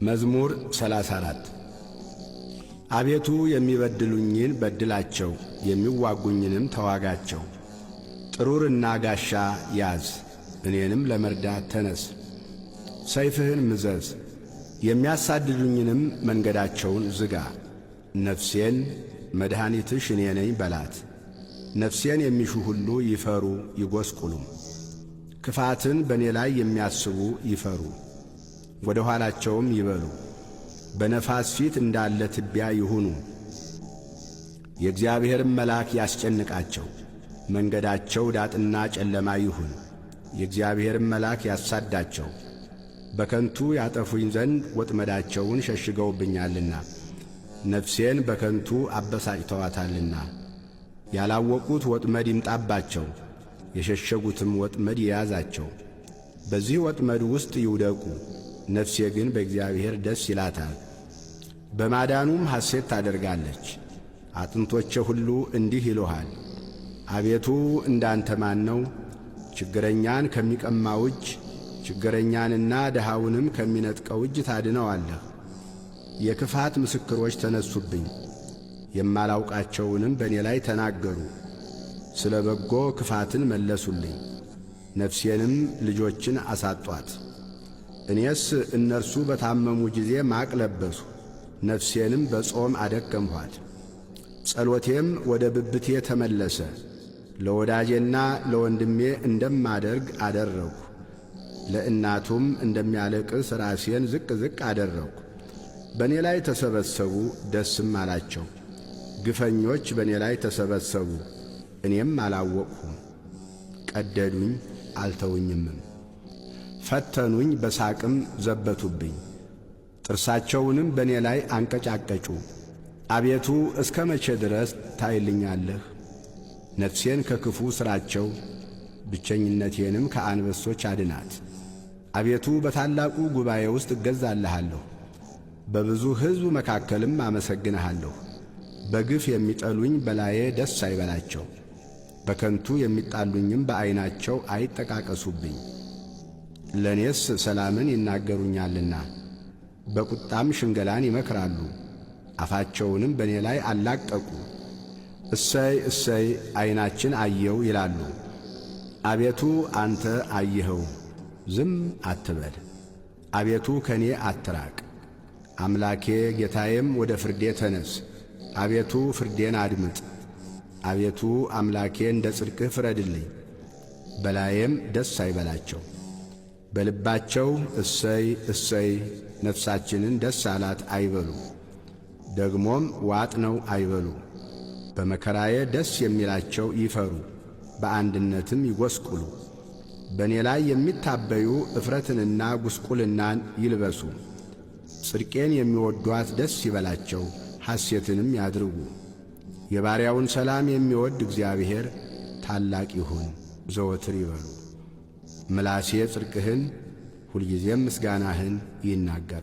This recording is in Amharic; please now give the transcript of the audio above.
መዝሙር 34 አቤቱ የሚበድሉኝን በድላቸው፣ የሚዋጉኝንም ተዋጋቸው። ጥሩርና ጋሻ ያዝ፣ እኔንም ለመርዳት ተነስ። ሰይፍህን ምዘዝ፣ የሚያሳድዱኝንም መንገዳቸውን ዝጋ። ነፍሴን መድኃኒትሽ እኔ ነኝ በላት። ነፍሴን የሚሹ ሁሉ ይፈሩ ይጐስቁሉም። ክፋትን በእኔ ላይ የሚያስቡ ይፈሩ፣ ወደ ኋላቸውም ይበሉ። በነፋስ ፊት እንዳለ ትቢያ ይሁኑ። የእግዚአብሔርም መልአክ ያስጨንቃቸው፣ መንገዳቸው ዳጥና ጨለማ ይሁን። የእግዚአብሔርም መልአክ ያሳዳቸው፣ በከንቱ ያጠፉኝ ዘንድ ወጥመዳቸውን ሸሽገውብኛልና፣ ነፍሴን በከንቱ አበሳጭተዋታልና። ያላወቁት ወጥመድ ይምጣባቸው፣ የሸሸጉትም ወጥመድ ይያዛቸው። በዚህ ወጥመድ ውስጥ ይውደቁ። ነፍሴ ግን በእግዚአብሔር ደስ ይላታል፣ በማዳኑም ሐሴት ታደርጋለች። አጥንቶቼ ሁሉ እንዲህ ይሉሃል፣ አቤቱ እንዳንተ ማን ነው? ችግረኛን ከሚቀማው እጅ፣ ችግረኛንና ድሃውንም ከሚነጥቀው እጅ ታድነዋለህ። የክፋት ምስክሮች ተነሱብኝ፣ የማላውቃቸውንም በእኔ ላይ ተናገሩ። ስለ በጎ ክፋትን መለሱልኝ፣ ነፍሴንም ልጆችን አሳጧት። እኔስ እነርሱ በታመሙ ጊዜ ማቅ ለበሱ፣ ነፍሴንም በጾም አደከምኋት። ጸሎቴም ወደ ብብቴ ተመለሰ፣ ለወዳጄና ለወንድሜ እንደማደርግ አደረግሁ። ለእናቱም እንደሚያለቅስ ራሴን ዝቅ ዝቅ አደረግሁ። በእኔ ላይ ተሰበሰቡ፣ ደስም አላቸው። ግፈኞች በእኔ ላይ ተሰበሰቡ፣ እኔም አላወቅሁም። ቀደዱኝ አልተውኝምም፣ ፈተኑኝ በሳቅም ዘበቱብኝ። ጥርሳቸውንም በእኔ ላይ አንቀጫቀጩ። አቤቱ እስከ መቼ ድረስ ታይልኛለህ? ነፍሴን ከክፉ ሥራቸው፣ ብቸኝነቴንም ከአንበሶች አድናት። አቤቱ በታላቁ ጉባኤ ውስጥ እገዛልሃለሁ፣ በብዙ ሕዝብ መካከልም አመሰግንሃለሁ። በግፍ የሚጠሉኝ በላዬ ደስ አይበላቸው፣ በከንቱ የሚጣሉኝም በዐይናቸው አይጠቃቀሱብኝ። ለእኔስ ሰላምን ይናገሩኛልና በቁጣም ሽንገላን ይመክራሉ። አፋቸውንም በእኔ ላይ አላቀቁ። እሰይ እሰይ ዐይናችን አየው ይላሉ። አቤቱ አንተ አየኸው፣ ዝም አትበል። አቤቱ ከእኔ አትራቅ። አምላኬ ጌታዬም ወደ ፍርዴ ተነስ። አቤቱ ፍርዴን አድምጥ። አቤቱ አምላኬ እንደ ጽድቅህ ፍረድልኝ። በላዬም ደስ አይበላቸው። በልባቸው እሰይ እሰይ ነፍሳችንን ደስ አላት አይበሉ። ደግሞም ዋጥ ነው አይበሉ። በመከራዬ ደስ የሚላቸው ይፈሩ፣ በአንድነትም ይጐስቁሉ። በእኔ ላይ የሚታበዩ እፍረትንና ጉስቁልናን ይልበሱ። ጽድቄን የሚወዷት ደስ ይበላቸው፣ ሐሴትንም ያድርጉ። የባሪያውን ሰላም የሚወድ እግዚአብሔር ታላቅ ይሁን ዘወትር ይበሉ። ምላሴ ጽድቅህን ሁልጊዜም ምስጋናህን ይናገራል።